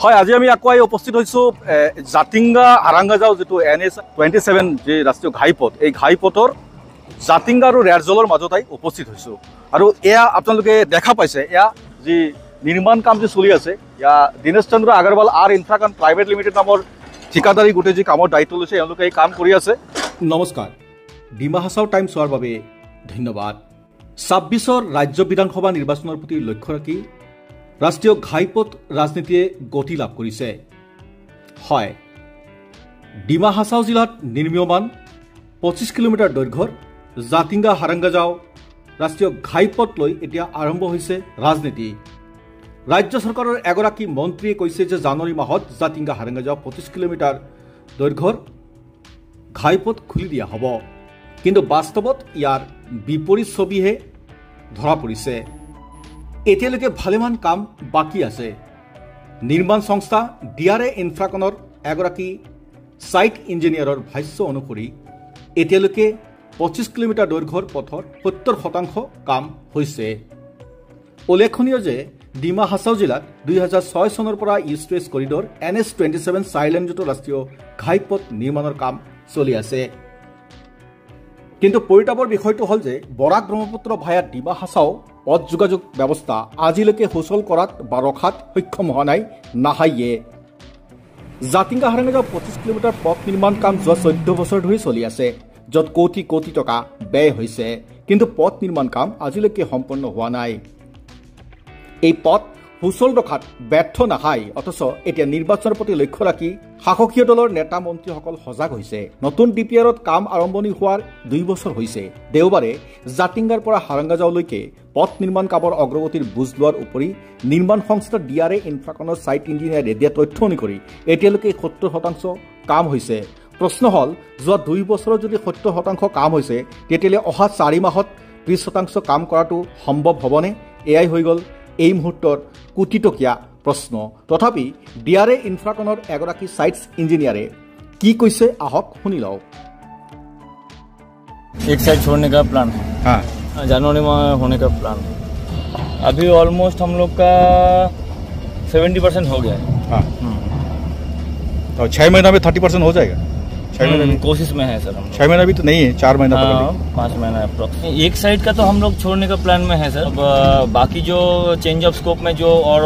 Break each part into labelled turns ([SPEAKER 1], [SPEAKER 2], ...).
[SPEAKER 1] হয়, আজি আমি আকৌ উপস্থিত হৈছোঁ জাতিংগা হাৰাংগাজাও যিটো NH-27 যি ৰাষ্ট্ৰীয় ঘাইপথ, এই ঘাইপথৰ জাতিংগা আৰু ৰেয়াৰজলৰ মাজত উপস্থিত হৈছোঁ। আৰু এয়া আপোনালোকে দেখা পাইছে, এয়া যি নিৰ্মাণ কাম যি চলি আছে, এয়া দীনেশ চন্দ্ৰ আগৰৱাল আৰ ইনফ্ৰাকন প্ৰাইভেট লিমিটেড নামৰ ঠিকাদাৰী গোটেই যি কামৰ দায়িত্ব লৈছে, এওঁলোকে এই কাম কৰি আছে। নমস্কাৰ, ডিমা হাছাও টাইম চোৱাৰ বাবে ধন্যবাদ। 26ৰ ৰাজ্য বিধানসভা নিৰ্বাচনৰ প্ৰতি লক্ষ্য ৰাখি ৰাষ্ট্ৰীয় ঘাইপথ ৰাজনীতিয়ে গতি লাভ কৰিছে। হয়, ডিমা হাছাও জিলাত নিৰ্মীয়মান 25 কিলোমিটাৰ দৈৰ্ঘ্যৰ জাতিংগা হাৰাংগাজাও ৰাষ্ট্ৰীয় ঘাইপথ লৈ এতিয়া আৰম্ভ হৈছে ৰাজনীতি। ৰাজ্য চৰকাৰৰ এগৰাকী মন্ত্ৰীয়ে কৈছে যে জানুৱাৰী মাহত জাতিংগা হাৰাংগাজাও 25 কিলোমিটাৰ দৈৰ্ঘ্যৰ ঘাইপথ খুলি দিয়া হ'ব, কিন্তু বাস্তৱত ইয়াৰ বিপৰীত ছবিহে ধৰা পৰিছে। এতিয়ালৈকে ভালেমান কাম বাকী আছে। নিৰ্মাণ সংস্থা DRA ইনফ্ৰাকনৰ এগৰাকী ছাইট ইঞ্জিনিয়াৰৰ ভাষ্য অনুসৰি এতিয়ালৈকে 25 কিলোমিটাৰ দৈৰ্ঘ্যৰ পথৰ 70% কাম হৈছে। উল্লেখনীয় যে ডিমা হাছাও জিলাত 2006 চনৰ পৰা ইষ্ট ৱেষ্ট কৰিডৰ NH-27 চাইলেণ্ডযুক্ত ৰাষ্ট্ৰীয় ঘাইপথ নিৰ্মাণৰ কাম চলি আছে। কিন্তু পৰিতাপৰ বিষয়টো হ'ল যে বৰাক ব্ৰহ্মপুত্ৰ ভায়া ডিমা হাছাও পথ যোগাযোগ ব্যৱস্থা আজিলৈকে সুচল কৰাত বা ৰখাত সক্ষম হোৱা নাই নাহাইয়ে। জাতিংগা হাৰাংগাজাও 25 কিলোমিটাৰ পথ নিৰ্মাণ কাম যোৱা 14 বছৰ ধৰি চলি আছে, য'ত কোটি কোটি টকা ব্যয় হৈছে, কিন্তু পথ নিৰ্মাণ কাম আজিলৈকে সম্পন্ন হোৱা নাই। এই পথ সুচল ৰখাত ব্যৰ্থ নাহাই, অথচ এতিয়া নিৰ্বাচনৰ প্ৰতি লক্ষ্য ৰাখি শাসকীয় দলৰ নেতা মন্ত্ৰীসকল সজাগ হৈছে। নতুন DPRত কাম আৰম্ভণি হোৱাৰ 2 বছৰ হৈছে। দেওবাৰে জাতিংগাৰ পৰা হাৰাংগাজাওলৈকে পথ নিৰ্মাণ কামৰ অগ্ৰগতিৰ বুজ লোৱাৰ উপৰি নিৰ্মাণ সংস্থা DRA ইনফ্ৰাকনৰ ছাইট ইঞ্জিনিয়াৰে দিয়া তথ্য অনুসৰি এতিয়ালৈকে 70% কাম হৈছে। প্ৰশ্ন হ'ল, যোৱা 2 বছৰত যদি 70% কাম হৈছে, তেতিয়াহ'লে অহা 4 মাহত 20% কাম কৰাটো সম্ভৱ হ'বনে? এয়াই হৈ গ'ল এই মুহূৰ্তৰ কোটিটকীয়া প্ৰশ্ন। তথাপি DRA ইনফ্ৰাকনৰ এগৰাকী ছাইটছ ইঞ্জিনিয়াৰে কি কৈছে আহক শুনি লওক।
[SPEAKER 2] एक साइड छोड़ने का प्लान है,
[SPEAKER 1] हाँ,
[SPEAKER 2] जनवरी में होने का प्लान है। अभी ऑलमोस्ट हम लोग का 70% हो गया है।
[SPEAKER 1] हाँ, तो 6 महीना में 30% हो जाएगा। 6 महीने में
[SPEAKER 2] कोशिश में है सर हम।
[SPEAKER 1] 6 महीना भी तो नहीं है, 4 महीना पकड़ लीजिए।
[SPEAKER 2] 5 महीना अप्रोक्स। एक साइड का तो हम लोग छोड़ने का प्लान में है सर। अब बाकी जो चेंज ऑफ स्कोप में जो और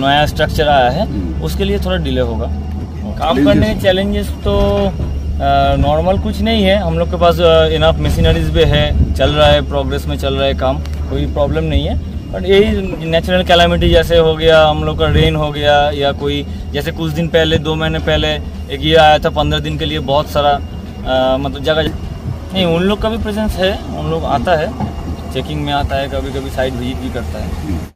[SPEAKER 2] नया स्ट्रक्चर आया है उसके लिए थोड़ा डिले होगा। काम करने के चैलेंजेस तो नॉर्मल कुछ नहीं है, हम लोग के पास इनफ मशीनरीज भी है, चल रहा है, प्रोग्रेस में चल रहा है काम, कोई प्रॉब्लम नहीं है। बट यही नेचुरल कैलामिटी जैसे हो गया, हम लोग का रेन हो गया, या कोई जैसे कुछ दिन पहले 2 महीने पहले एक ये आया था 15 दिन के लिए, बहुत सारा मतलब जगह नहीं, उन लोग का भी प्रेजेंस है, उन लोग आता है, चेकिंग में आता है, कभी कभी साइट विजिट भी करता है।